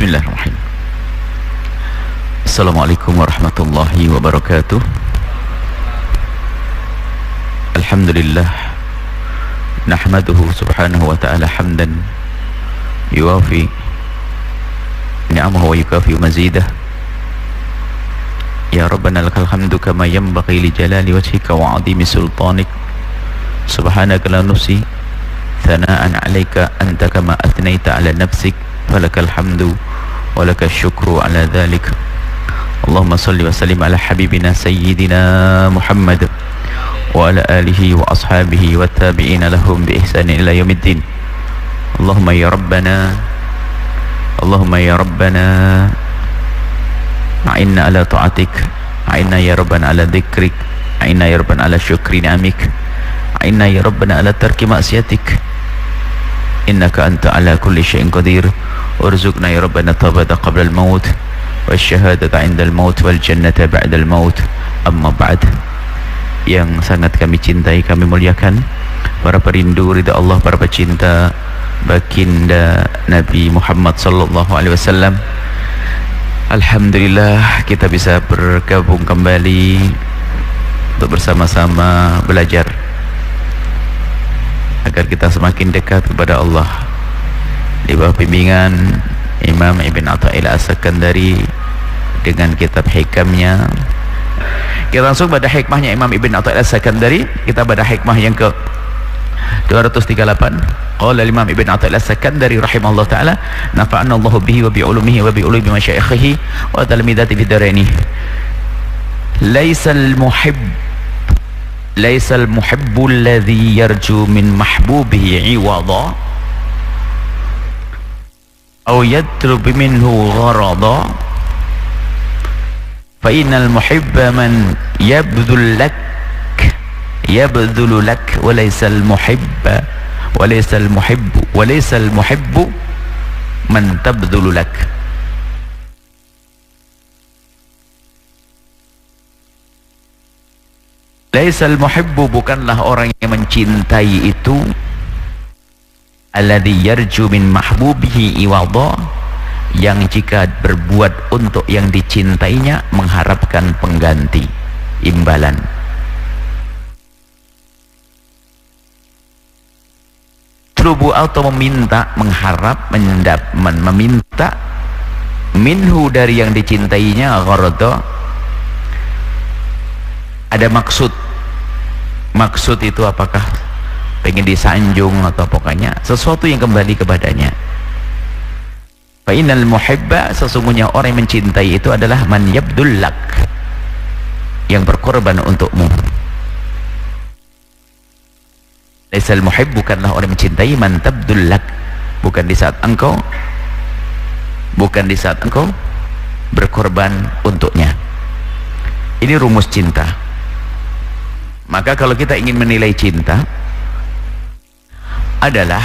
Bismillahirrahmanirrahim. Assalamualaikum warahmatullahi wabarakatuh. Alhamdulillah nahmaduhu subhanahu wa ta'ala hamdan yuwafi ni'amahu wa yukafi mazidah. Ya Rabbana lakal hamdu kama yanbaghi li jalali wajhika wa 'azimi sultanik. Subhanaka la nuhsi thana'an 'alaika anta kama athnaita 'ala nafsik. Falakal hamdu wa lakal syukru ala dhalik. Allahumma salli wa sallim ala habibina sayyidina Muhammad wa ala alihi wa ashabihi wa tabi'ina lahum bi ihsanin ila yaumiddin. Allahumma ya Rabbana a'inna ala ta'atik, a'inna ya Rabbana ala dhikrik, a'inna ya Rabbana ala syukri ni'amik, a'inna ya Rabbana ala tarki ma'siyatik. Innaka anta ala kulli syai'in qadir. Urzuqna ya Rabbana tawbata qabla al-maut wa syahadata 'inda al-maut wal jannata ba'da al-maut. Amma ba'd. Yang sangat kami cintai, kami muliakan para perindu ridha Allah, para pecinta baginda Nabi Muhammad sallallahu alaihi wasallam. Alhamdulillah kita bisa bergabung kembali untuk bersama-sama belajar agar kita semakin dekat kepada Allah di bawah bimbingan Imam Ibn Atha'illah As-Sakandari dengan kitab hikamnya. Kita langsung pada hikmahnya Imam Ibn Atha'illah As-Sakandari. Kita pada hikmah yang ke 238. Qala Imam Ibn Atha'illah As-Sakandari rahimahullah ta'ala, nafa'anna Allahu bihi wa bi ulumihi wa bi ulumi masyaikhihi wa talmidati fi daraini. Laisal muhibbu alladhi yarju min mahbubihi 'iwada aw yatlub minhu gharada, fa innal muhibba man yabdhul lak wa laysal muhibbu man tabdhulu lak. Laisal muhibbu, bukanlah orang yang mencintai itu, alladhi yarju min mahbubihi iwadha, yang jika berbuat untuk yang dicintainya mengharapkan pengganti, imbalan. Trubu atau meminta, mengharap, meminta minhu dari yang dicintainya gharada, ada maksud itu apakah pengen disanjung atau pokoknya sesuatu yang kembali kepadanya. Fa innal muhibba, sesungguhnya orang yang mencintai itu adalah man yabdul lak, yang berkorban untukmu. Laisal muhibb, bukanlah orang yang mencintai man tabdul lak, bukan di saat engkau berkorban untuknya. Ini rumus cinta. Maka kalau kita ingin menilai cinta adalah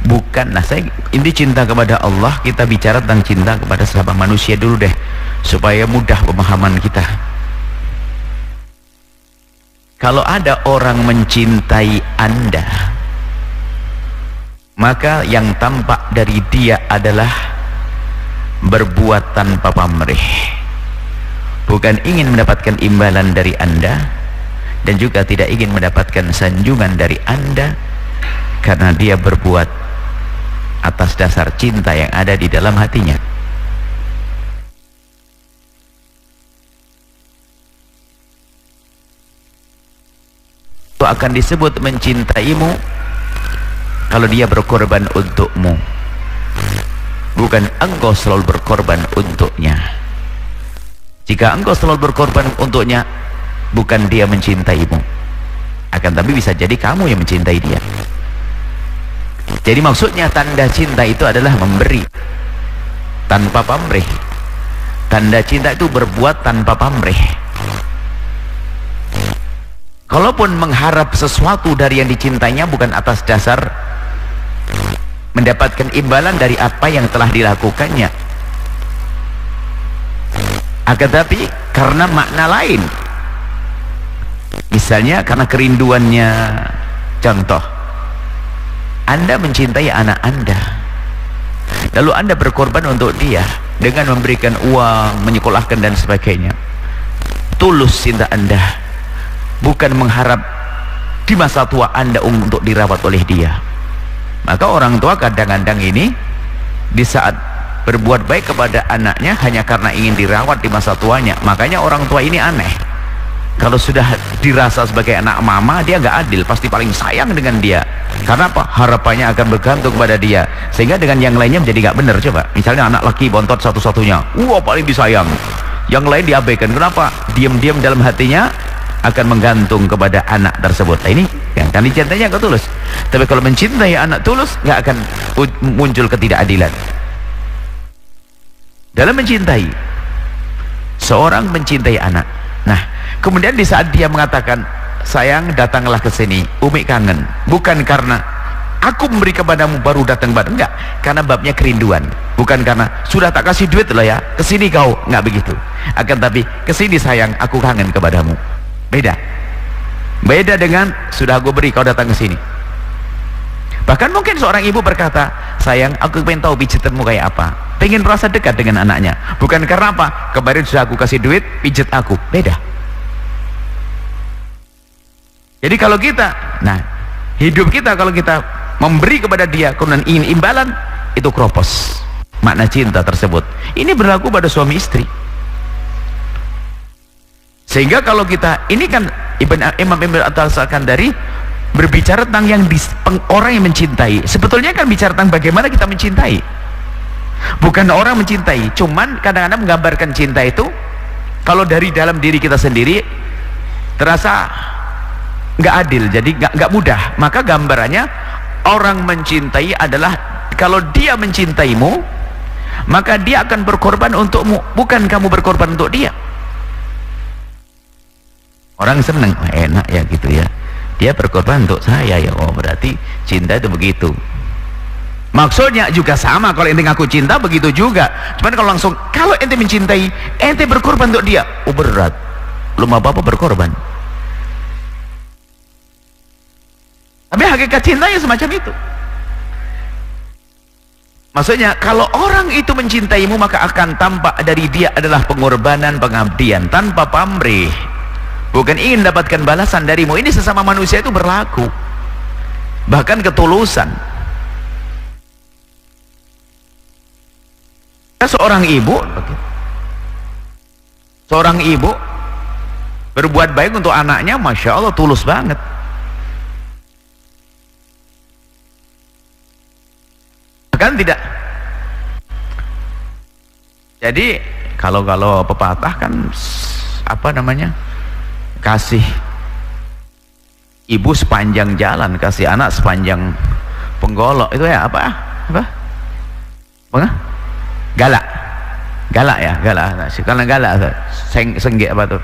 bukanlah ini cinta kepada Allah, kita bicara tentang cinta kepada sesama manusia dulu deh supaya mudah pemahaman kita. Kalau ada orang mencintai Anda, maka yang tampak dari dia adalah berbuat tanpa pamrih, bukan ingin mendapatkan imbalan dari Anda dan juga tidak ingin mendapatkan sanjungan dari Anda, karena dia berbuat atas dasar cinta yang ada di dalam hatinya. Itu akan disebut mencintaimu kalau dia berkorban untukmu, bukan engkau selalu berkorban untuknya. Jika engkau selalu berkorban untuknya, bukan dia mencintaimu, akan tapi bisa jadi kamu yang mencintai dia. Jadi maksudnya tanda cinta itu adalah memberi tanpa pamrih. Tanda cinta itu berbuat tanpa pamrih. Kalaupun mengharap sesuatu dari yang dicintainya, bukan atas dasar mendapatkan imbalan dari apa yang telah dilakukannya, akan tapi karena makna lain. Misalnya karena kerinduannya. Contoh, Anda mencintai anak Anda, lalu Anda berkorban untuk dia dengan memberikan uang, menyekolahkan dan sebagainya, tulus cinta Anda, bukan mengharap di masa tua Anda untuk dirawat oleh dia. Maka orang tua kadang-kadang ini di saat berbuat baik kepada anaknya hanya karena ingin dirawat di masa tuanya. Makanya orang tua ini aneh, kalau sudah dirasa sebagai anak mama, dia nggak adil, pasti paling sayang dengan dia. Karena apa? Harapannya akan bergantung pada dia, sehingga dengan yang lainnya menjadi nggak benar. Coba misalnya anak laki bontot satu-satunya, paling disayang, yang lain diabaikan. Kenapa? Diam-diam dalam hatinya akan menggantung kepada anak tersebut. Nah, ini yang kan dicintainya nggak tulus. Tapi kalau mencintai anak tulus, nggak akan muncul ketidakadilan. Dalam mencintai, seorang mencintai anak. Nah, kemudian di saat dia mengatakan, sayang datanglah ke sini, Umi kangen, bukan karena aku memberi kepadamu baru datang enggak, karena babnya kerinduan, bukan karena sudah tak kasih duit loh ya, kesini kau, enggak begitu. Akan tapi kesini sayang, aku kangen kepadamu. Beda dengan sudah aku beri kau datang ke sini. Bahkan mungkin seorang ibu berkata, sayang aku pengen tahu pijitanmu kayak apa, pengen merasa dekat dengan anaknya, bukan karena apa, kemarin sudah aku kasih duit pijit aku. Beda. Jadi kalau kita, hidup kita kalau kita memberi kepada dia kemudian ingin imbalan, itu kropos makna cinta tersebut. Ini berlaku pada suami istri. Sehingga kalau kita, ini kan Imam Ibn Al-Sakandari berbicara tentang orang yang mencintai. Sebetulnya kan bicara tentang bagaimana kita mencintai, bukan orang mencintai. Cuman kadang-kadang menggambarkan cinta itu kalau dari dalam diri kita sendiri terasa nggak adil, jadi nggak mudah. Maka gambarannya orang mencintai adalah kalau dia mencintaimu, maka dia akan berkorban untukmu, bukan kamu berkorban untuk dia. Orang seneng, enak ya gitu ya, dia berkorban untuk saya ya, berarti cinta itu begitu. Maksudnya juga sama, kalau ente ngaku cinta begitu juga. Cuman kalau langsung, kalau ente mencintai, ente berkorban untuk dia, berat, belum apa-apa berkorban. Tapi hakikat cintanya semacam itu. Maksudnya kalau orang itu mencintaimu, maka akan tampak dari dia adalah pengorbanan, pengabdian tanpa pamrih, bukan ingin dapatkan balasan darimu. Ini sesama manusia itu berlaku, bahkan ketulusan. Seorang ibu berbuat baik untuk anaknya, masya Allah tulus banget. Kan tidak. Jadi kalau pepatah kan apa namanya, kasih ibu sepanjang jalan, kasih anak sepanjang penggolok, itu ya apa galak ya, karena galak senggek apa tuh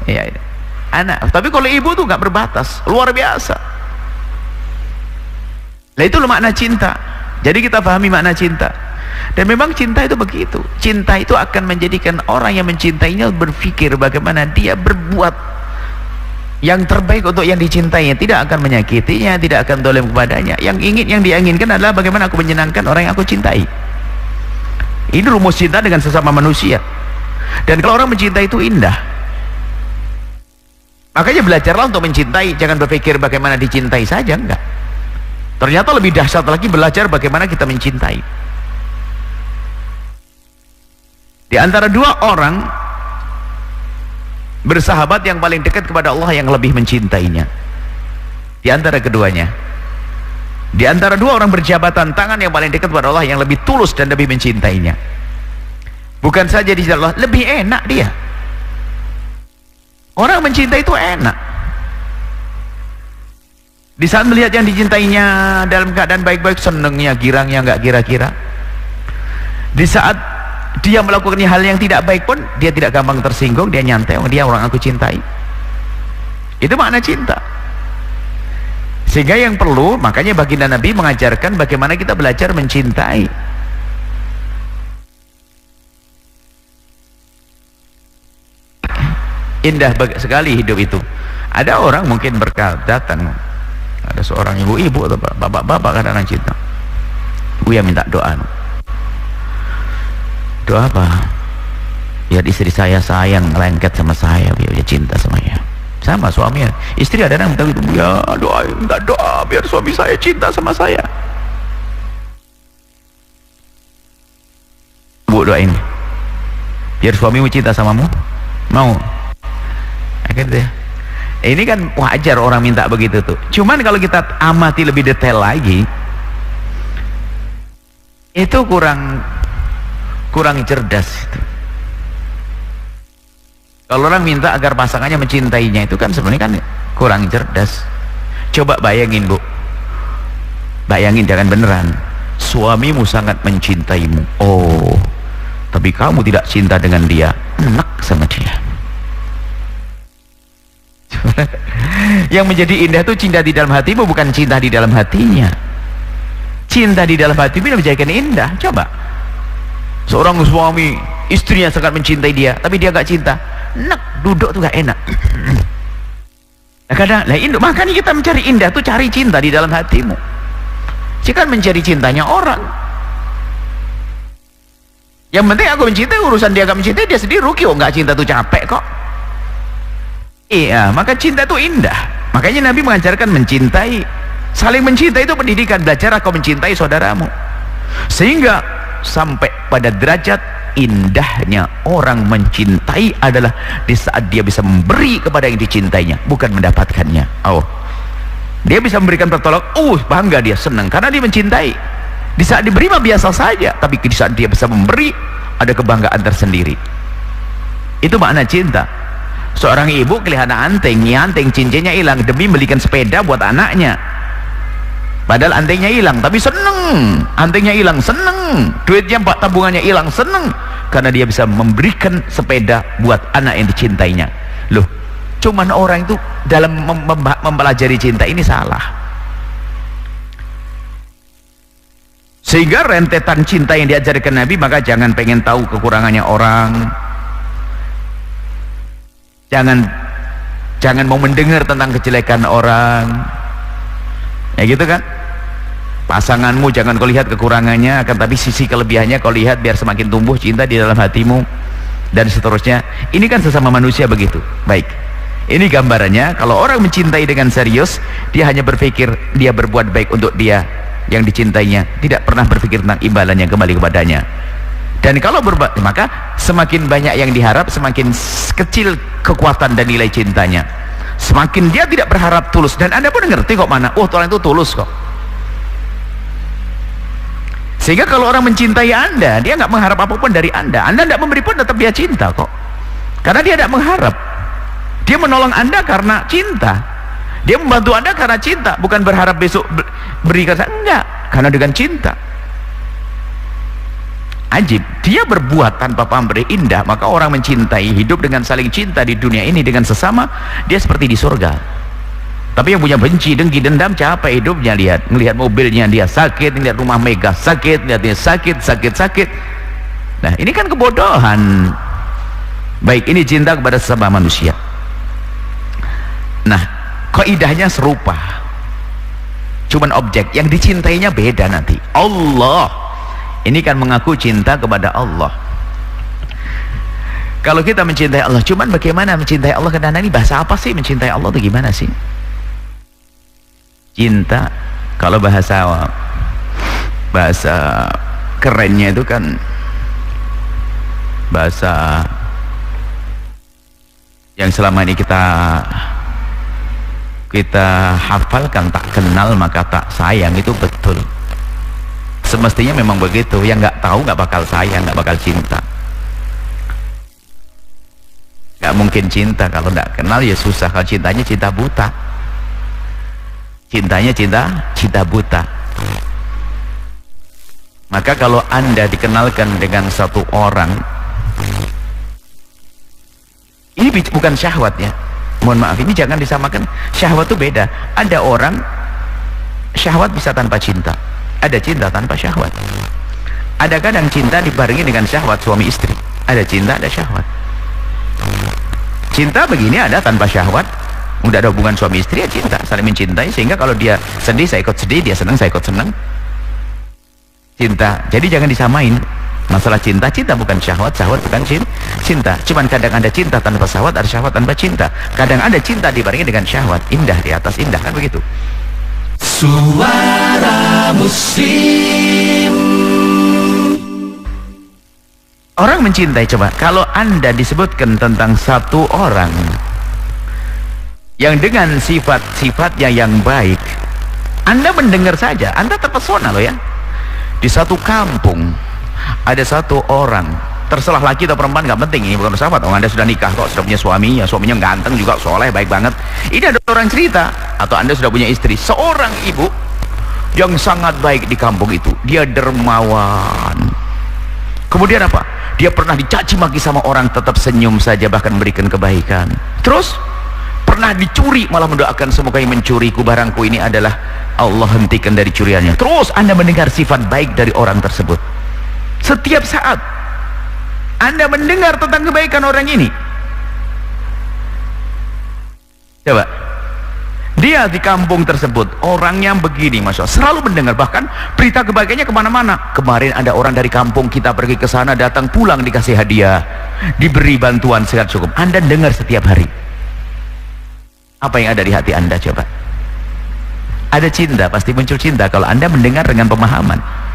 ya, anak. Tapi kalau ibu tuh nggak berbatas, luar biasa. Nah itu loh makna cinta. Jadi kita pahami makna cinta, dan memang cinta itu begitu. Cinta itu akan menjadikan orang yang mencintainya berpikir bagaimana dia berbuat yang terbaik untuk yang dicintainya, tidak akan menyakitinya, tidak akan zalim kepadanya. Yang dia inginkan adalah bagaimana aku menyenangkan orang yang aku cintai. Ini rumus cinta dengan sesama manusia. Dan kalau orang mencintai itu indah. Makanya belajarlah untuk mencintai, jangan berpikir bagaimana dicintai saja, enggak. Ternyata lebih dahsyat lagi belajar bagaimana kita mencintai. Di antara dua orang bersahabat yang paling dekat kepada Allah yang lebih mencintainya, di antara keduanya, di antara dua orang berjabatan tangan yang paling dekat kepada Allah yang lebih tulus dan lebih mencintainya, bukan saja di sisi Allah, lebih enak dia. Orang mencintai itu enak. Di saat melihat yang dicintainya dalam keadaan baik-baik, senengnya, girangnya nggak kira-kira. Di saat dia melakukan hal yang tidak baik pun dia tidak gampang tersinggung, dia nyantai, dia orang aku cintai. Itu makna cinta. Sehingga yang perlu, makanya baginda Nabi mengajarkan bagaimana kita belajar mencintai. Indah sekali hidup itu. Ada orang mungkin datang, ada seorang ibu-ibu atau bapak-bapak kadang-kadang cinta, Buya minta doa. Doa apa? Biar istri saya sayang, lengket sama saya, biar dia cinta sama saya. Sama suaminya, istri ada yang minta gitu, ya doain, minta doa biar suami saya cinta sama saya. Bu, doain biar suamimu cinta samamu, mau? Akhirnya ini kan wajar orang minta begitu tuh. Cuman kalau kita amati lebih detail lagi, itu kurang cerdas itu. Kalau orang minta agar pasangannya mencintainya, itu kan sebenarnya kan kurang cerdas. Coba bayangin, Bu, bayangin, jangan beneran, suamimu sangat mencintaimu, oh tapi kamu tidak cinta dengan dia, enak sama dia. Yang menjadi indah itu cinta di dalam hatimu, bukan cinta di dalam hatinya. Cinta di dalam hatimu yang menjadikan indah. Coba seorang suami, istrinya sangat mencintai dia, tapi dia gak cinta, enak, duduk tuh gak enak. Nah, kadang, makanya kita mencari indah tuh cari cinta di dalam hatimu. Jika mencari cintanya orang, yang penting aku mencintai, urusan dia gak mencintai, dia sendiri rugi. Oh, gak cinta tuh capek kok. Iya, maka cinta itu indah. Makanya Nabi mengajarkan mencintai, saling mencintai itu pendidikan. Belajar kau mencintai saudaramu, sehingga sampai pada derajat indahnya orang mencintai adalah di saat dia bisa memberi kepada yang dicintainya, bukan mendapatkannya. Oh, dia bisa memberikan pertolongan, bangga dia, senang karena dia mencintai. Di saat diberi mah biasa saja, tapi di saat dia bisa memberi ada kebanggaan tersendiri. Itu makna cinta. Seorang ibu kelihatan anteng, cincinnya hilang demi belikan sepeda buat anaknya, padahal antengnya hilang, tapi seneng. Antengnya hilang, seneng. Duitnya, tabungannya hilang, seneng, karena dia bisa memberikan sepeda buat anak yang dicintainya. Loh, cuman orang itu dalam mempelajari cinta ini salah. Sehingga rentetan cinta yang diajarkan Nabi, maka jangan pengen tahu kekurangannya orang, jangan mau mendengar tentang kejelekan orang, ya gitu kan. Pasanganmu jangan kau lihat kekurangannya, akan tapi sisi kelebihannya kau lihat, biar semakin tumbuh cinta di dalam hatimu, dan seterusnya. Ini kan sesama manusia begitu. Baik, ini gambarannya. Kalau orang mencintai dengan serius, dia hanya berpikir dia berbuat baik untuk dia yang dicintainya, tidak pernah berpikir tentang imbalannya kembali kepadanya. Dan kalau maka semakin banyak yang diharap, semakin kecil kekuatan dan nilai cintanya. Semakin dia tidak berharap tulus, dan Anda pun ngerti kok mana, orang itu tulus kok. Sehingga kalau orang mencintai Anda, dia nggak mengharap apapun dari Anda tidak memberi pun tetap dia cinta kok, karena dia tidak mengharap. Dia menolong Anda karena cinta, dia membantu Anda karena cinta, bukan berharap besok beri karena enggak, karena dengan cinta. Ajib, dia berbuat tanpa pamrih, indah. Maka orang mencintai, hidup dengan saling cinta di dunia ini dengan sesama, dia seperti di surga. Tapi yang punya benci, dengki, dendam, capek hidupnya. Ngelihat mobilnya dia sakit, ngelihat rumah megah sakit, ngelihatnya sakit. Nah, ini kan kebodohan. Baik, ini cinta kepada sesama manusia. Nah, kaidahnya serupa, cuman objek yang dicintainya beda nanti. Allah ini kan mengaku cinta kepada Allah. Kalau kita mencintai Allah, cuman bagaimana mencintai Allah? Karena ini bahasa apa sih mencintai Allah itu gimana sih? Cinta, kalau bahasa kerennya itu kan bahasa yang selama ini kita hafalkan, tak kenal maka tak sayang, itu betul. Semestinya memang begitu. Yang nggak tahu nggak bakal sayang, nggak bakal cinta. Nggak mungkin cinta kalau nggak kenal, ya susah. Kalau cintanya cinta buta, cintanya cinta buta. Maka kalau Anda dikenalkan dengan satu orang, ini bukan syahwat ya, mohon maaf, ini jangan disamakan. Syahwat itu beda. Ada orang syahwat bisa tanpa cinta, ada cinta tanpa syahwat. Ada kadang cinta dibarengi dengan syahwat, suami istri, ada cinta, ada syahwat. Cinta begini ada tanpa syahwat, udah ada hubungan suami istri, ya cinta, saling mencintai, sehingga kalau dia sedih saya ikut sedih, dia senang saya ikut senang, cinta. Jadi jangan disamain. Masalah cinta, cinta bukan syahwat, syahwat bukan cinta. Cuman kadang ada cinta tanpa syahwat, ada syahwat tanpa cinta. Kadang ada cinta dibarengi dengan syahwat, indah di atas indah, kan begitu. Suara Muslim. Orang mencintai, coba kalau Anda disebutkan tentang satu orang yang dengan sifat-sifatnya yang baik, Anda mendengar saja, Anda terpesona loh ya. Di satu kampung ada satu orang, terserah laki atau perempuan nggak penting, ini bukan sahabat. Oh, Anda sudah nikah kok, sudah punya suami, ya suaminya ganteng juga, soleh, baik banget. Ini ada orang cerita, atau Anda sudah punya istri, seorang ibu yang sangat baik di kampung itu, dia dermawan. Kemudian apa? Dia pernah dicaci maki sama orang, tetap senyum saja, bahkan memberikan kebaikan. Terus pernah dicuri, malah mendoakan semoga yang mencuriku barangku ini adalah Allah hentikan dari curiannya. Terus Anda mendengar sifat baik dari orang tersebut. Setiap saat Anda mendengar tentang kebaikan orang ini, coba dia di kampung tersebut orangnya begini, masya Allah, selalu mendengar, bahkan berita kebaikannya kemana-mana. Kemarin ada orang dari kampung kita pergi ke sana, datang pulang dikasih hadiah, diberi bantuan segala cukup. Anda dengar setiap hari. Apa yang ada di hati Anda, coba? Ada cinta, pasti muncul cinta kalau Anda mendengar dengan pemahaman.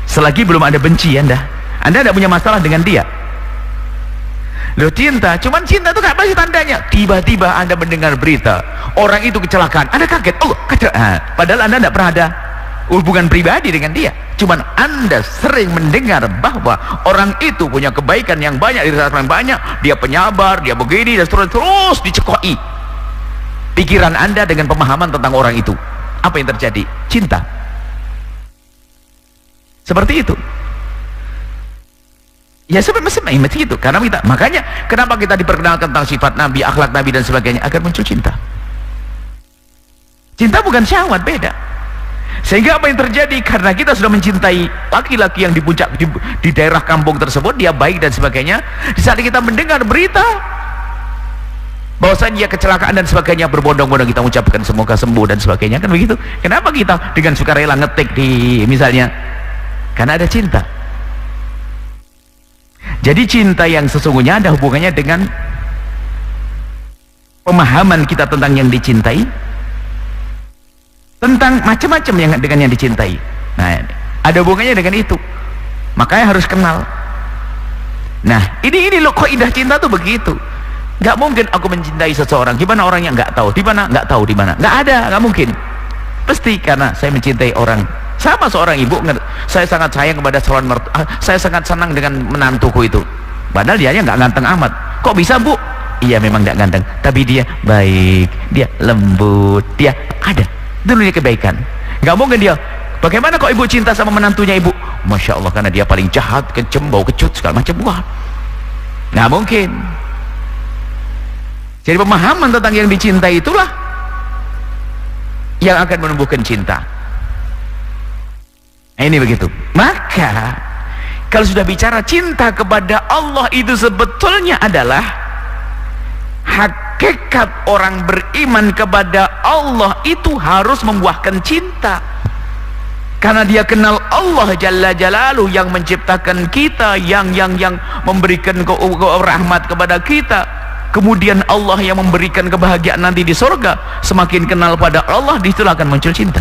Selagi belum ada benci, Anda tidak punya masalah dengan dia. Loh, cinta, cuman cinta itu gak pasti tandanya. Tiba-tiba Anda mendengar berita orang itu kecelakaan, Anda kaget, oh kecelakaan, padahal Anda tidak pernah ada hubungan pribadi dengan dia. Cuman Anda sering mendengar bahwa orang itu punya kebaikan yang banyak, yang banyak, dia penyabar, dia begini, dan terus dicekoi pikiran Anda dengan pemahaman tentang orang itu. Apa yang terjadi? Cinta. Seperti itu ya, seperti itu. Karena kita, makanya kenapa kita diperkenalkan tentang sifat Nabi, akhlak Nabi dan sebagainya, agar muncul cinta. Cinta bukan syahwat, beda. Sehingga apa yang terjadi? Karena kita sudah mencintai laki-laki yang di puncak, di daerah kampung tersebut, dia baik dan sebagainya. Di saat kita mendengar berita bahwasanya dia kecelakaan dan sebagainya, berbondong-bondong kita mengucapkan semoga sembuh dan sebagainya, kan begitu. Kenapa kita dengan sukarela ngetik di misalnya? Karena ada cinta. Jadi cinta yang sesungguhnya ada hubungannya dengan pemahaman kita tentang yang dicintai, tentang macam-macam yang dengan yang dicintai. Nah, ada hubungannya dengan itu. Makanya harus kenal. Nah, ini loh, kok indah cinta tuh begitu. Gak mungkin aku mencintai seseorang, gimana orangnya nggak tahu, di mana nggak tahu, di mana nggak ada, nggak mungkin. Pasti karena saya mencintai orang. Sama seorang ibu, saya sangat sayang kepada calon mertua, saya sangat senang dengan menantuku itu, padahal dia nggak ganteng amat. Kok bisa, Bu? Iya memang nggak ganteng, tapi dia baik, dia lembut, dia ada dulu kebaikan. Nggak mungkin dia, bagaimana kok ibu cinta sama menantunya ibu? Masya Allah, karena dia paling jahat, kencem, bau kecut, segala macam. Wah, nggak mungkin. Jadi pemahaman tentang yang dicintai itulah yang akan menumbuhkan cinta. Nah, ini begitu. Maka kalau sudah bicara cinta kepada Allah, itu sebetulnya adalah hakikat orang beriman kepada Allah itu harus membuahkan cinta. Karena dia kenal Allah Jalla Jalaluh yang menciptakan kita, yang memberikan rahmat kepada kita. Kemudian Allah yang memberikan kebahagiaan nanti di surga. Semakin kenal pada Allah, disitulah akan muncul cinta.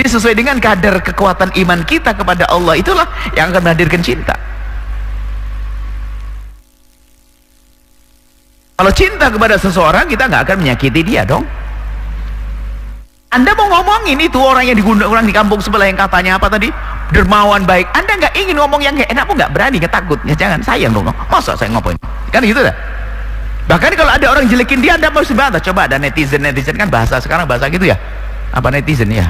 Ini sesuai dengan kadar kekuatan iman kita kepada Allah, itulah yang akan menghadirkan cinta. Kalau cinta kepada seseorang, kita nggak akan menyakiti dia dong. Anda mau ngomongin itu orang yang digundul orang di kampung sebelah yang katanya apa tadi, dermawan baik, Anda nggak ingin ngomong yang kayak enak, nggak berani, nggak takut, ya jangan, sayang dong, masa saya ngomongin kan gitu dah. Bahkan kalau ada orang jelekin dia, Anda mau sebatas, coba ada netizen kan bahasa sekarang, bahasa gitu ya, apa netizen ya.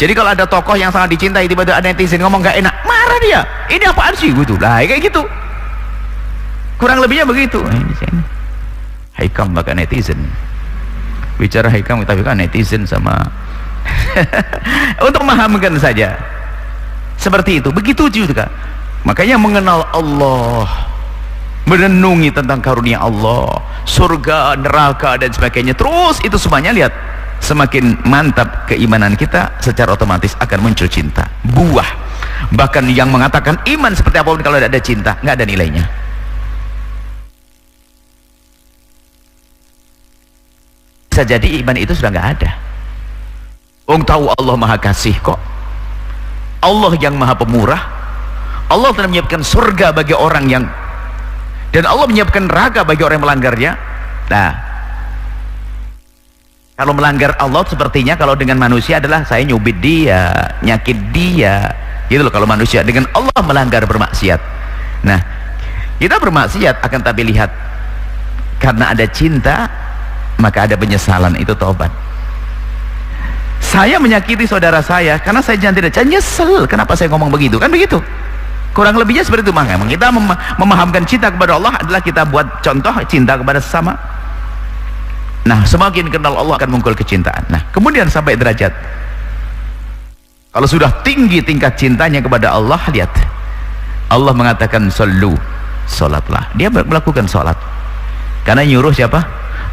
Jadi kalau ada tokoh yang sangat dicintai, tiba-tiba ada netizen ngomong gak enak, marah dia, ini apaan sih gitu lah, kayak gitu, kurang lebihnya begitu. Ini Haikam bahkan netizen, bicara Haikam tapi kan netizen sama untuk memahamkan saja seperti itu. Begitu juga makanya mengenal Allah, merenungi tentang karunia Allah, surga, neraka dan sebagainya, terus itu semuanya lihat semakin mantap keimanan kita, secara otomatis akan muncul cinta. Buah, bahkan yang mengatakan iman seperti apapun kalau tidak ada cinta, nggak ada nilainya. Bisa jadi iman itu sudah nggak ada. Orang tahu Allah maha kasih kok, Allah yang maha pemurah, Allah telah menyiapkan surga bagi orang yang, dan Allah menyiapkan neraka bagi orang yang melanggarnya. Nah, kalau melanggar Allah sepertinya kalau dengan manusia adalah saya nyubit dia, nyakit dia, gitu loh kalau manusia. Dengan Allah melanggar, bermaksiat. Nah, kita bermaksiat akan tapi lihat, karena ada cinta maka ada penyesalan, itu taubat. Saya menyakiti saudara saya karena saya tidak, saya nyesel kenapa saya ngomong begitu, kan begitu kurang lebihnya seperti itu. Maka kita memahamkan cinta kepada Allah adalah kita buat contoh cinta kepada sesama. Nah, semakin kenal Allah akan muncul kecintaan. Nah, kemudian sampai derajat, kalau sudah tinggi tingkat cintanya kepada Allah, lihat Allah mengatakan sallu, salatlah. Dia melakukan salat karena nyuruh siapa?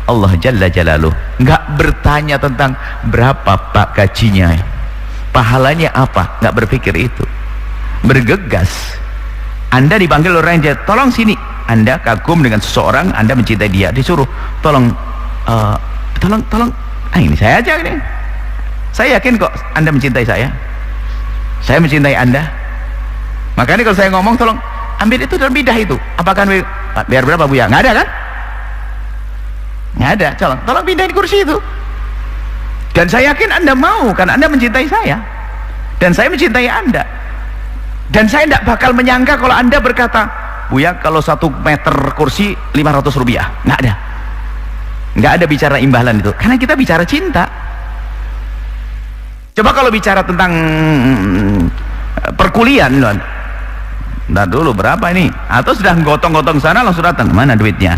Allah Jalla Jalaluh. Nggak bertanya tentang berapa pak gajinya, pahalanya apa, nggak berpikir itu. Bergegas. Anda dipanggil orang yang tolong sini, Anda kagum dengan seseorang, Anda mencintai dia, disuruh tolong ini saya aja ini, saya yakin kok Anda mencintai saya mencintai Anda. Makanya kalau saya ngomong tolong ambil itu dalam bidah itu, apakah biar berapa Bu ya? Nggak ada kan? Nggak ada. Tolong pindahin kursi itu. Dan saya yakin Anda mau, karena Anda mencintai saya dan saya mencintai Anda. Dan saya tidak bakal menyangka kalau Anda berkata, Buya kalau 1 meter kursi 500 rupiah. Nggak ada bicara imbalan itu, karena kita bicara cinta. Coba kalau bicara tentang perkuliahan, nah dulu berapa ini, atau sudah gotong-gotong sana langsung datang, mana duitnya,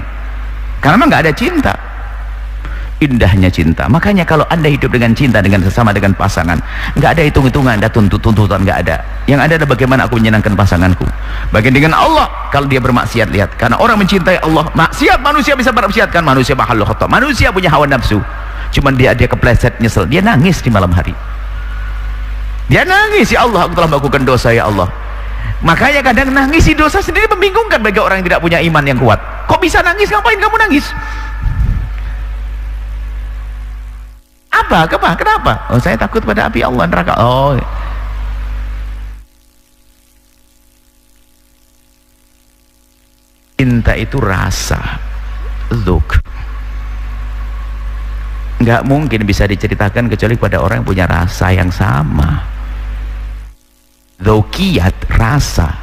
karena memang nggak ada cinta. Indahnya cinta. Makanya kalau Anda hidup dengan cinta dengan sesama, dengan pasangan, nggak ada hitung-hitungan, ada tuntutan, nggak ada. Yang ada adalah bagaimana aku menyenangkan pasanganku. Bagian dengan Allah, kalau dia bermaksiat, lihat, karena orang mencintai Allah, maksiat, manusia bisa bermaksiat, kan manusia makhluk khata', manusia punya hawa nafsu. Cuman dia kepleset, nyesel, dia nangis di malam hari, dia nangis, ya Allah aku telah melakukan dosa ya Allah. Makanya kadang nangisi dosa sendiri membingungkan bagi orang yang tidak punya iman yang kuat. Kok bisa nangis? Ngapain kamu nangis? Kenapa? Oh, saya takut pada api Allah, neraka. Oh, cinta itu rasa, dzuk, nggak mungkin bisa diceritakan kecuali pada orang yang punya rasa yang sama. Dzukiyat, rasa,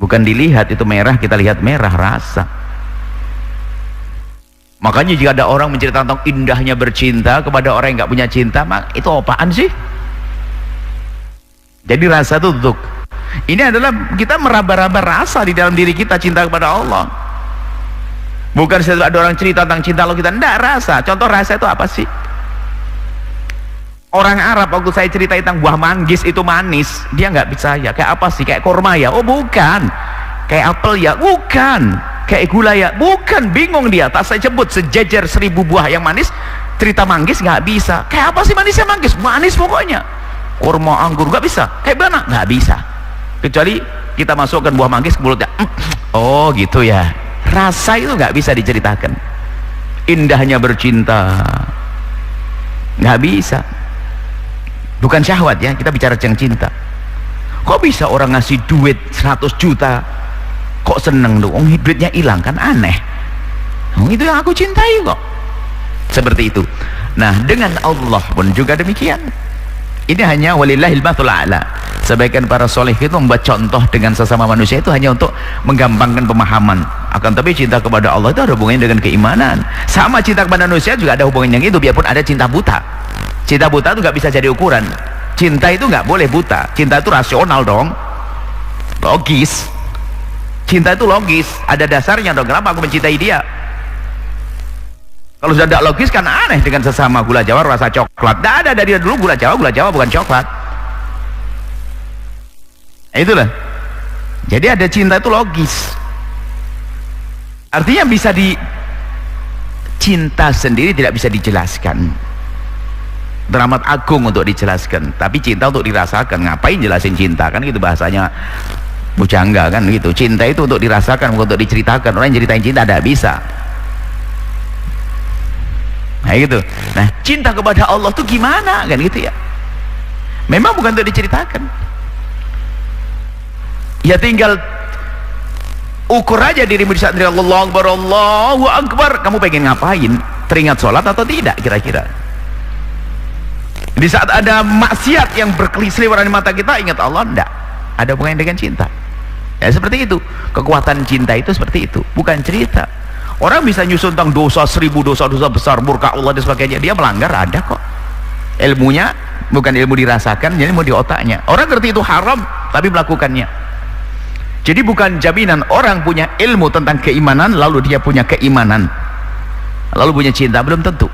bukan dilihat itu merah kita lihat merah, rasa. Makanya jika ada orang menceritakan tentang indahnya bercinta kepada orang yang nggak punya cinta, mak itu apaan sih? Jadi rasa itu dzuk. Ini adalah kita meraba-raba rasa di dalam diri kita, cinta kepada Allah. Bukan setelah ada orang cerita tentang cinta lo kita, enggak, rasa. Contoh rasa itu apa sih? Orang Arab waktu saya cerita tentang buah manggis itu manis, dia nggak percaya. Kayak apa sih? Kayak kurma ya? Oh bukan. Kayak apel ya? Bukan. Kayak gula ya? Bukan. Bingung dia. Tak saya sebut sejajar 1000 buah yang manis, cerita manggis nggak bisa. Kayak apa sih manisnya manggis? Manis pokoknya. Kurma, anggur nggak bisa. Kayak mana? Nggak bisa. Kecuali kita masukkan buah manggis ke mulutnya. Oh gitu ya. Rasa itu nggak bisa diceritakan. Indahnya bercinta nggak bisa. Bukan syahwat ya, kita bicara tentang cinta. Kok bisa orang ngasih duit 100 juta kok seneng dong, duitnya hilang, kan aneh. Itu yang aku cintai kok. Seperti itu. Nah, dengan Allah pun juga demikian. Ini hanya walillahil matsalul a'la. Sebagian para soleh itu membuat contoh dengan sesama manusia itu hanya untuk menggampangkan pemahaman. Akan tapi cinta kepada Allah itu ada hubungannya dengan keimanan. Sama cinta kepada manusia juga ada hubungannya yang itu, biarpun ada cinta buta. Cinta buta itu nggak bisa jadi ukuran. Cinta itu nggak boleh buta. Cinta itu rasional dong, logis. Cinta itu logis, ada dasarnya dong. Kenapa aku mencintai dia? Kalau sudah tidak logis kan aneh dengan sesama. Gula Jawa rasa coklat, tidak ada dari dulu gula Jawa bukan coklat. Itulah. Jadi ada cinta itu logis. Artinya bisa cinta sendiri tidak bisa dijelaskan, teramat agung untuk dijelaskan. Tapi cinta untuk dirasakan. Ngapain jelasin cinta, kan gitu bahasanya bujangga kan gitu. Cinta itu untuk dirasakan, bukan untuk diceritakan. Orang yang ceritain cinta tidak bisa. Nah gitu. Nah, cinta kepada Allah tuh gimana kan gitu ya. Memang bukan untuk diceritakan. Ya tinggal ukur aja dirimu di saat Allahu Akbar, Allahu Akbar. Kamu pengen ngapain? Teringat sholat atau tidak kira-kira? Di saat ada maksiat yang berkelisliweran di mata kita, ingat Allah? Enggak. Ada hubungannya dengan cinta. Ya seperti itu. Kekuatan cinta itu seperti itu. Bukan cerita. Orang bisa nyusun tentang dosa 1000 dosa-dosa besar, murka Allah dan sebagainya. Dia melanggar, ada kok. Ilmunya bukan ilmu dirasakan, jadi ilmu di otaknya. Orang ngerti itu haram, tapi melakukannya. Jadi bukan jaminan orang punya ilmu tentang keimanan lalu dia punya keimanan, lalu punya cinta, belum tentu.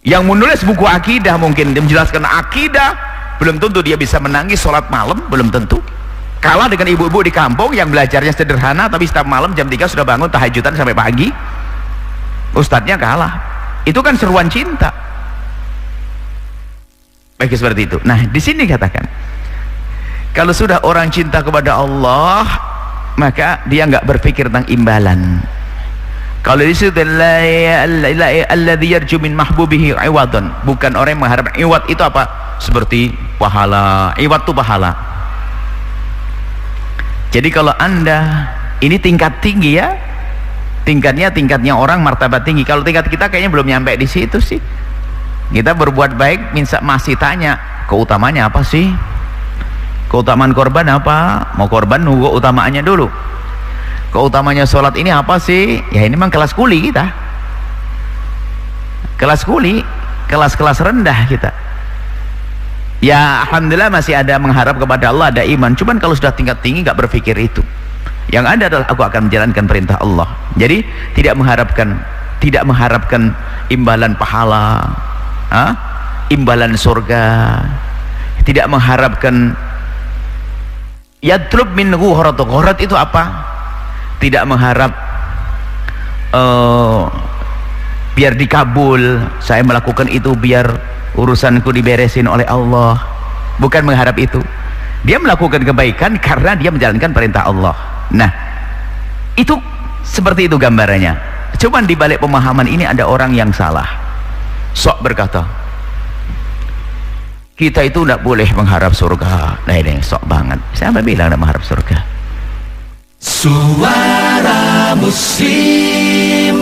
Yang menulis buku akidah mungkin dia menjelaskan akidah, belum tentu dia bisa menangis sholat malam, belum tentu. Kalah dengan ibu-ibu di kampung yang belajarnya sederhana tapi setiap malam jam 3 sudah bangun tahajudan sampai pagi. Ustadznya kalah. Itu kan seruan cinta. Baik, seperti itu. Nah, di sini katakan, kalau sudah orang cinta kepada Allah, maka dia nggak berpikir tentang imbalan. Kalau di situ alladzi yarju min mahbubihi iwadun, bukan orang yang mengharap iwad. Itu apa? Seperti pahala. Iwad itu pahala. Jadi kalau Anda ini tingkat tinggi ya, tingkatnya orang martabat tinggi. Kalau tingkat kita kayaknya belum nyampe di situ sih. Kita berbuat baik masih tanya keutamanya apa sih? Keutamaan korban apa? Mau korban nunggu utamaannya dulu. Keutamanya sholat ini apa sih? Ya ini memang kelas kuli kita. Kelas kuli, kelas-kelas rendah kita. Ya alhamdulillah masih ada mengharap kepada Allah, ada iman. Cuman kalau sudah tingkat tinggi nggak berpikir itu. Yang ada adalah aku akan menjalankan perintah Allah. Jadi tidak mengharapkan imbalan pahala, imbalan surga. Tidak mengharapkan yatlub min ghurat. Ghurat itu apa? Tidak mengharap biar dikabul, saya melakukan itu biar urusanku diberesin oleh Allah. Bukan mengharap itu. Dia melakukan kebaikan karena dia menjalankan perintah Allah. Nah, itu seperti itu gambarannya. Cuman di balik pemahaman ini ada orang yang salah. Sok berkata, kita itu tidak boleh mengharap surga. Nah ini sok banget. Siapa bilang tidak mengharap surga? Suara Muslim.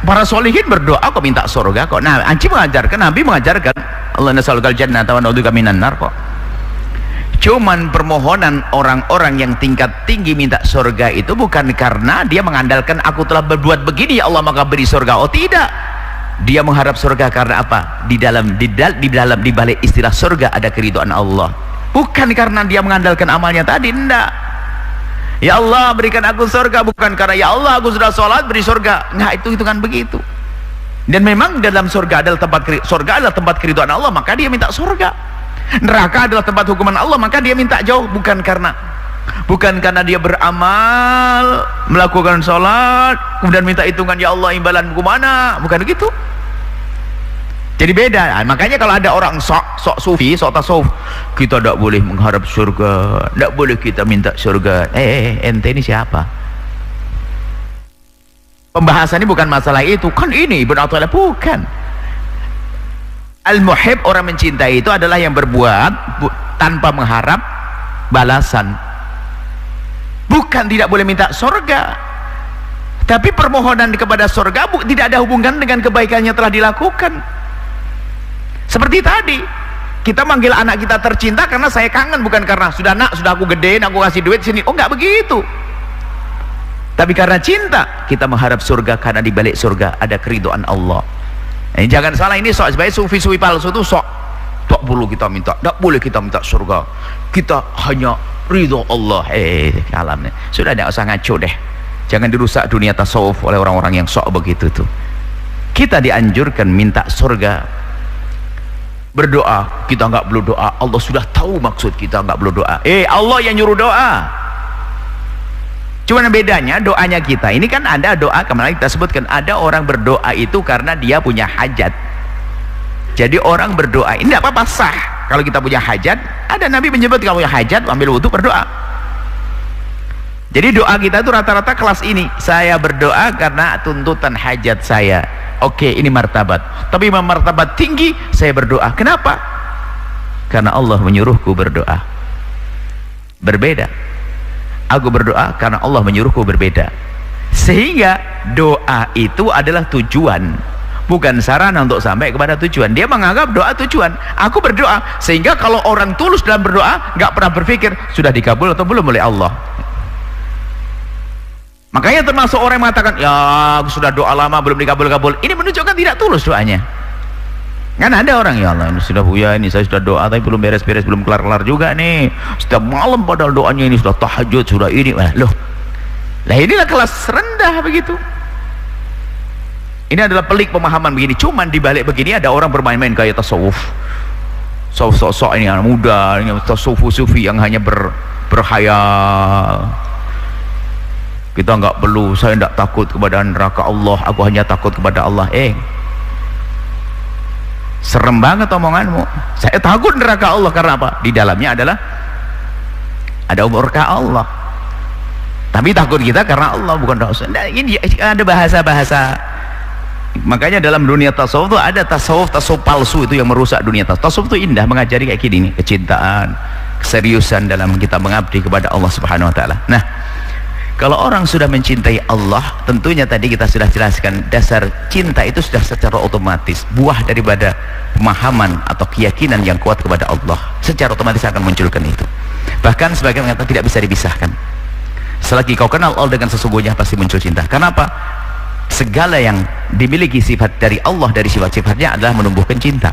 Para solihin berdoa kok minta surga kok. Nah, Nabi mengajarkan Allah nasalukal jannah wa na'udzubika minan nar kok. Cuman permohonan orang-orang yang tingkat tinggi minta surga itu bukan karena dia mengandalkan aku telah berbuat begini ya Allah maka beri surga. Oh tidak. Dia mengharap surga karena apa? Di balik istilah surga ada keridhaan Allah. Bukan karena dia mengandalkan amalnya tadi, enggak. Ya Allah berikan aku surga, bukan karena ya Allah aku sudah sholat beri surga. Nah itu kan begitu. Dan memang dalam surga adalah tempat keridhaan Allah, maka dia minta surga. Neraka adalah tempat hukuman Allah, maka dia minta jauh. Bukan karena dia beramal, melakukan sholat kemudian minta hitungan ya Allah imbalanku mana, bukan begitu. Jadi beda. Nah, makanya kalau ada orang sok sufi, sok tasawuf, kita tidak boleh mengharap surga, tidak boleh kita minta surga. Ente ini siapa? Pembahasan ini bukan masalah itu. Kan ini benar-benar bukan. Al-muhib, orang mencintai itu adalah yang berbuat tanpa mengharap balasan. Bukan tidak boleh minta surga, tapi permohonan kepada surga tidak ada hubungan dengan kebaikan yang telah dilakukan. Seperti tadi kita manggil anak kita tercinta karena saya kangen, bukan karena sudah aku gedein aku kasih duit sini. Oh enggak begitu. Tapi karena cinta kita mengharap surga, karena di balik surga ada keridhaan Allah. Jangan salah, ini sok sebagai sufi-sufi palsu itu sok tak boleh kita minta, tak boleh kita minta surga, kita hanya ridho Allah. Kalamnya sudah, tidak usah ngaco deh. Jangan dirusak dunia tasawuf oleh orang-orang yang sok begitu tuh. Kita dianjurkan minta surga. Berdoa, kita nggak perlu doa, Allah sudah tahu maksud kita, nggak perlu doa. Allah yang nyuruh doa. Cuma bedanya doanya kita ini kan ada doa, kemarin kita sebutkan ada orang berdoa itu karena dia punya hajat. Jadi orang berdoa ini tidak apa-apa, sah. Kalau kita punya hajat, ada Nabi menyebut kalau punya hajat ambil wudhu berdoa. Jadi doa kita itu rata-rata kelas ini, saya berdoa karena tuntutan hajat saya. Oke, ini martabat. Tapi martabat tinggi saya berdoa. Kenapa? Karena Allah menyuruhku berdoa. Berbeda. Aku berdoa karena Allah menyuruhku berbeda. Sehingga doa itu adalah tujuan, bukan sarana untuk sampai kepada tujuan. Dia menganggap doa tujuan. Aku berdoa, sehingga kalau orang tulus dalam berdoa nggak pernah berpikir sudah dikabul atau belum oleh Allah. Makanya termasuk orang yang mengatakan ya aku sudah doa lama belum dikabul-kabul, ini menunjukkan tidak tulus doanya. Kan ada orang, ya Allah ini sudah Buya, ini saya sudah doa tapi belum beres-beres, belum kelar-kelar juga nih, setiap malam padahal doanya ini sudah tahajud, sudah ini. Loh, lah inilah kelas rendah begitu. Ini adalah pelik pemahaman begini. Cuman dibalik begini ada orang bermain-main kayak tasawuf, sok-sok ini anak muda, ini tasawuf sufi yang hanya berhayal. Kita nggak perlu, saya tidak takut kepada neraka Allah, aku hanya takut kepada Allah. Serem banget omonganmu. Saya takut neraka Allah karena apa? Di dalamnya adalah ada murka Allah. Tapi takut kita karena Allah, bukan dosa. Nah, ini ada bahasa-bahasa. Makanya dalam dunia tasawuf itu ada tasawuf palsu itu yang merusak dunia tasawuf. Tasawuf itu indah, mengajari kayak gini, kecintaan, keseriusan dalam kita mengabdi kepada Allah Subhanahu wa taala. Nah, kalau orang sudah mencintai Allah, tentunya tadi kita sudah jelaskan dasar cinta itu sudah secara otomatis buah daripada pemahaman atau keyakinan yang kuat kepada Allah, secara otomatis akan munculkan itu. Bahkan sebagian mengatakan tidak bisa dipisahkan. Selagi kau kenal Allah dengan sesungguhnya pasti muncul cinta. Kenapa? Segala yang dimiliki sifat dari Allah, dari sifat-sifatnya adalah menumbuhkan cinta.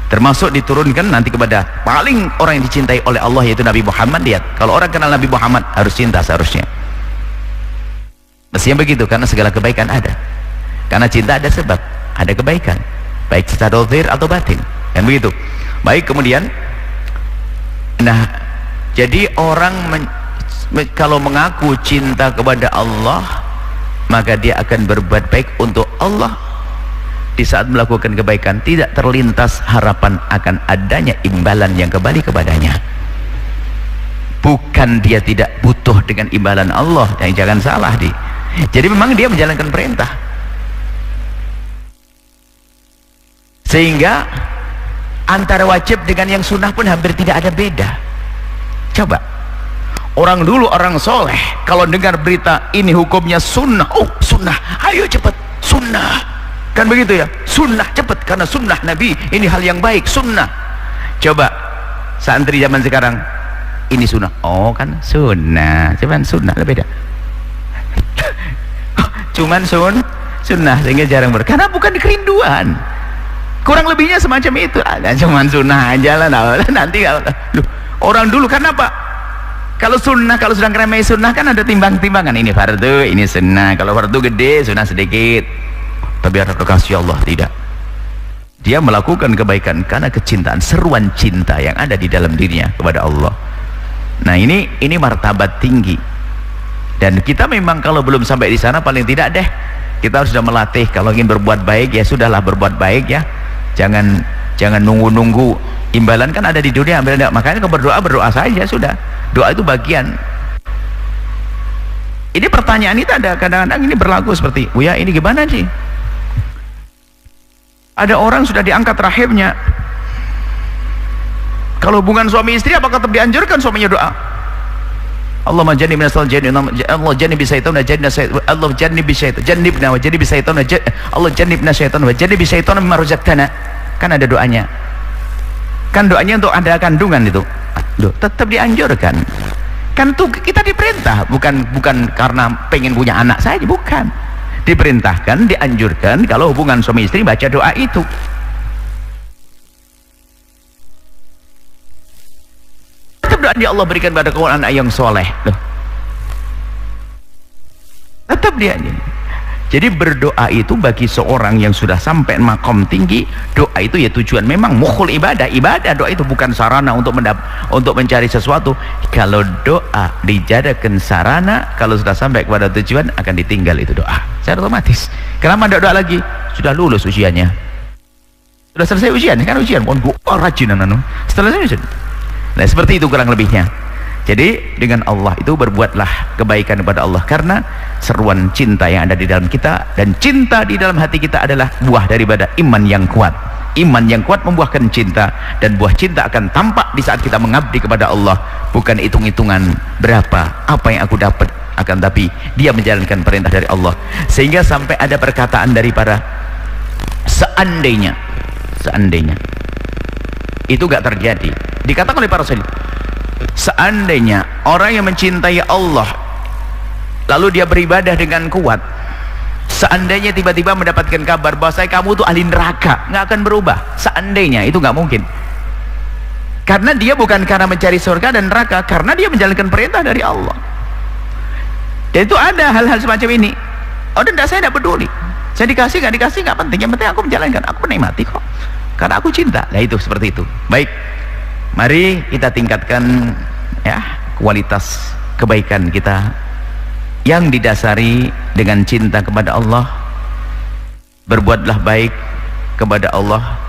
Termasuk diturunkan nanti kepada paling orang yang dicintai oleh Allah, yaitu Nabi Muhammad. Lihat, kalau orang kenal Nabi Muhammad harus cinta seharusnya. Mestinya begitu, karena segala kebaikan ada. Karena cinta ada sebab, ada kebaikan, baik secara zahir atau batin, kan begitu. Baik, kemudian nah, jadi orang kalau mengaku cinta kepada Allah, maka dia akan berbuat baik untuk Allah. Di saat melakukan kebaikan tidak terlintas harapan akan adanya imbalan yang kembali kepadanya. Bukan dia tidak butuh dengan imbalan Allah, jangan salah di. Jadi memang dia menjalankan perintah, sehingga antara wajib dengan yang sunnah pun hampir tidak ada beda. Coba orang dulu, orang soleh, kalau dengar berita ini hukumnya sunnah, oh sunnah, ayo cepat sunnah, kan begitu ya, sunnah cepat karena sunnah Nabi, ini hal yang baik, sunnah. Coba santri zaman sekarang, ini sunnah, oh kan sunnah, cuman sunnah, beda. Cuman sunnah, sehingga jarang karena bukan kerinduan, kurang lebihnya semacam itu. Cuman sunnah aja lah, nanti loh, orang dulu karena apa? Kalau sunnah, kalau sedang ramai sunnah kan ada timbang-timbangan, ini fardu, ini sunnah. Kalau fardu gede, sunnah sedikit. Tapi ada kasih Allah tidak, dia melakukan kebaikan karena kecintaan, seruan cinta yang ada di dalam dirinya kepada Allah. Nah ini martabat tinggi. Dan kita memang kalau belum sampai di sana, paling tidak deh kita harus sudah melatih. Kalau ingin berbuat baik, ya sudahlah berbuat baik ya, jangan nunggu imbalan, kan ada di dunia. Makanya kalau berdoa saja sudah, doa itu bagian. Ini pertanyaan itu ada kadang-kadang ini berlaku seperti, oh ya ini gimana sih, ada orang sudah diangkat rahimnya, kalau hubungan suami istri apakah tetap dianjurkan suaminya doa? Allahumma jannibna syaitan, Allah jannibi syaitan wa jannibna syaitan, Allah jannibi syaitan, jannibna wa jannibi syaitan, Allah jannibna syaitan wa jannibi syaitan mimma razaqtana. Kan ada doanya. Kan doanya untuk ada kandungan itu. Loh, tetap dianjurkan. Kan tuh kita diperintah, bukan karena pengen punya anak saja, bukan. Diperintahkan, dianjurkan kalau hubungan suami istri baca doa itu. Doa dia Allah berikan pada kau anak yang soleh. Loh, tetap dia ini. Jadi berdoa itu bagi seorang yang sudah sampai makom tinggi, doa itu ya tujuan, memang mukhul ibadah. Ibadah doa itu bukan sarana untuk mencari sesuatu. Kalau doa dijadikan sarana, kalau sudah sampai kepada tujuan akan ditinggal itu doa secara otomatis. Kenapa tidak doa lagi? Sudah lulus ujiannya, sudah selesai ujian, kan ujian pun doa rajin setelah selesai ujian. Nah seperti itu kurang lebihnya. Jadi dengan Allah itu berbuatlah kebaikan kepada Allah, karena seruan cinta yang ada di dalam kita, dan cinta di dalam hati kita adalah buah daripada iman yang kuat. Iman yang kuat membuahkan cinta, dan buah cinta akan tampak di saat kita mengabdi kepada Allah. Bukan hitung-hitungan berapa apa yang aku dapat, akan tapi dia menjalankan perintah dari Allah. Sehingga sampai ada perkataan dari para seandainya itu gak terjadi, dikatakan oleh para sahabat, seandainya orang yang mencintai Allah lalu dia beribadah dengan kuat, seandainya tiba-tiba mendapatkan kabar bahwa kamu tuh ahli neraka, nggak akan berubah. Seandainya itu nggak mungkin, karena dia bukan karena mencari surga dan neraka, karena dia menjalankan perintah dari Allah. Dan itu ada hal-hal semacam ini. Oh, dan saya tidak peduli, saya dikasih nggak dikasih nggak penting, yang penting aku menjalankan, aku menikmati kok, karena aku cinta. Nah itu seperti itu. Baik, mari kita tingkatkan ya kualitas kebaikan kita yang didasari dengan cinta kepada Allah. Berbuatlah baik kepada Allah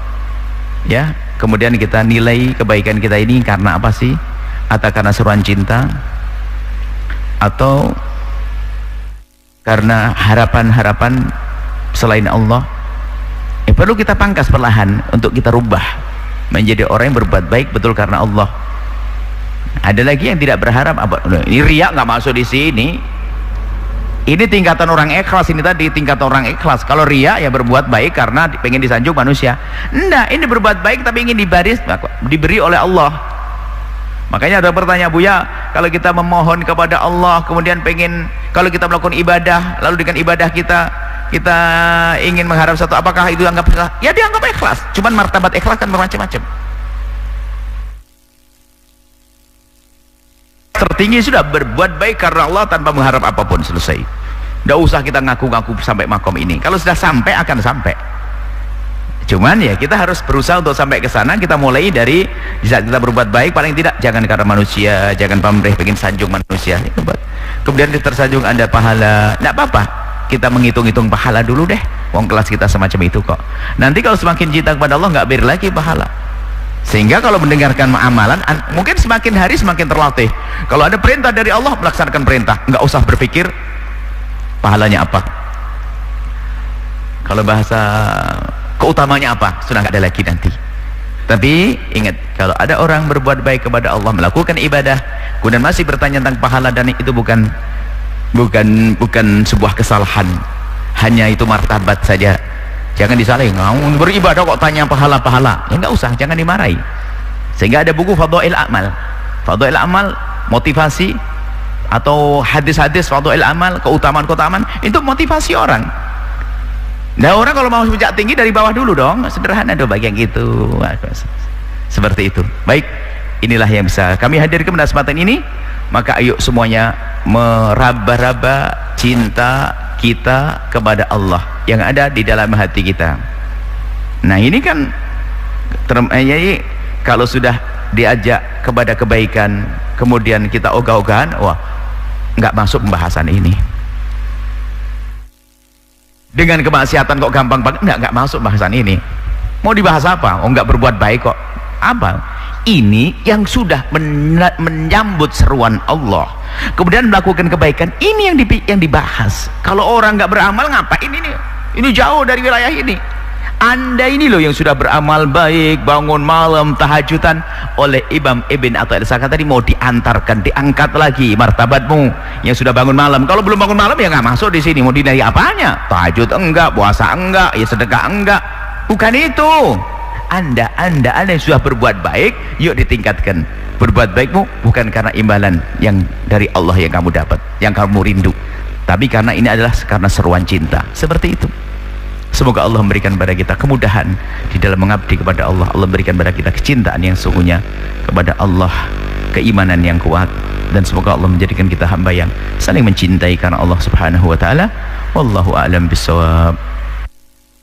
ya. Kemudian kita nilai kebaikan kita ini karena apa sih? Atau karena seruan cinta, atau karena harapan-harapan selain Allah? Perlu kita pangkas perlahan untuk kita rubah menjadi orang yang berbuat baik betul karena Allah. Ada lagi yang tidak berharap apa, ini riak nggak masuk di sini. Ini tingkatan orang ikhlas, ini tadi tingkatan orang ikhlas. Kalau riak ya berbuat baik karena pengen disanjung manusia. Enggak, ini berbuat baik tapi ingin diberi oleh Allah. Makanya ada pertanyaan, Buya, kalau kita memohon kepada Allah, kemudian pengen, kalau kita melakukan ibadah, lalu dengan ibadah kita ingin mengharap satu, apakah itu dianggap ikhlas? Ya dianggap ikhlas, cuman martabat ikhlas kan bermacam-macam. Tertinggi sudah berbuat baik karena Allah tanpa mengharap apapun, selesai. Tidak usah kita ngaku-ngaku sampai makom ini. Kalau sudah sampai akan sampai. Cuman ya kita harus berusaha untuk sampai ke sana. Kita mulai dari di saat kita berbuat baik, paling tidak jangan karena manusia, jangan pamrih pengen sanjung manusia. Kemudian tersanjung ada pahala, tidak apa-apa. Kita menghitung-hitung pahala dulu deh. Wong kelas kita semacam itu kok. Nanti kalau semakin cinta kepada Allah nggak beri lagi pahala. Sehingga kalau mendengarkan amalan mungkin semakin hari semakin terlatih. Kalau ada perintah dari Allah, melaksanakan perintah, nggak usah berpikir pahalanya apa, kalau bahasa keutamanya apa, sudah nggak ada lagi nanti. Tapi ingat, kalau ada orang berbuat baik kepada Allah, melakukan ibadah, kemudian masih bertanya tentang pahala, dan itu bukan sebuah kesalahan, hanya itu martabat saja. Jangan disalahin, kamu beribadah kok tanya pahala-pahala, ya nggak usah, jangan dimarahi. Sehingga ada buku Fadhail Amal, Fadhail Amal, motivasi, atau hadis-hadis Fadhail Amal, keutamaan-keutamaan, itu motivasi orang. Nah orang kalau mau sejak tinggi dari bawah dulu dong, sederhana dong bagian gitu, seperti itu. Baik, inilah yang bisa kami hadirkan pada kesempatan ini. Maka ayo semuanya meraba-raba cinta kita kepada Allah yang ada di dalam hati kita. Nah ini kan kalau sudah diajak kepada kebaikan, kemudian kita ogah-ogahan, wah nggak masuk pembahasan ini. Dengan kemaksiatan kok gampang banget, nggak masuk pembahasan ini. Mau dibahas apa? Oh nggak berbuat baik kok. Apa? Ini yang sudah menyambut seruan Allah, kemudian melakukan kebaikan, ini yang dibahas. Kalau orang nggak beramal, ngapain ini? Ini jauh dari wilayah ini. Anda ini loh yang sudah beramal baik, bangun malam, tahajudan. Oleh Imam Ibn Athaillah tadi mau diantarkan, diangkat lagi martabatmu yang sudah bangun malam. Kalau belum bangun malam ya nggak masuk di sini. Mau dinilai apanya? Tahajud enggak, puasa enggak, ya sedekah enggak. Bukan itu. Anda yang sudah berbuat baik, yuk ditingkatkan. Berbuat baikmu bukan karena imbalan yang dari Allah yang kamu dapat, yang kamu rindu, tapi karena ini adalah karena seruan cinta. Seperti itu. Semoga Allah memberikan kepada kita kemudahan di dalam mengabdi kepada Allah. Allah memberikan kepada kita kecintaan yang sesungguhnya kepada Allah, keimanan yang kuat, dan semoga Allah menjadikan kita hamba yang saling mencintai karena Allah Subhanahu wa taala. Wallahu a'lam bissawab.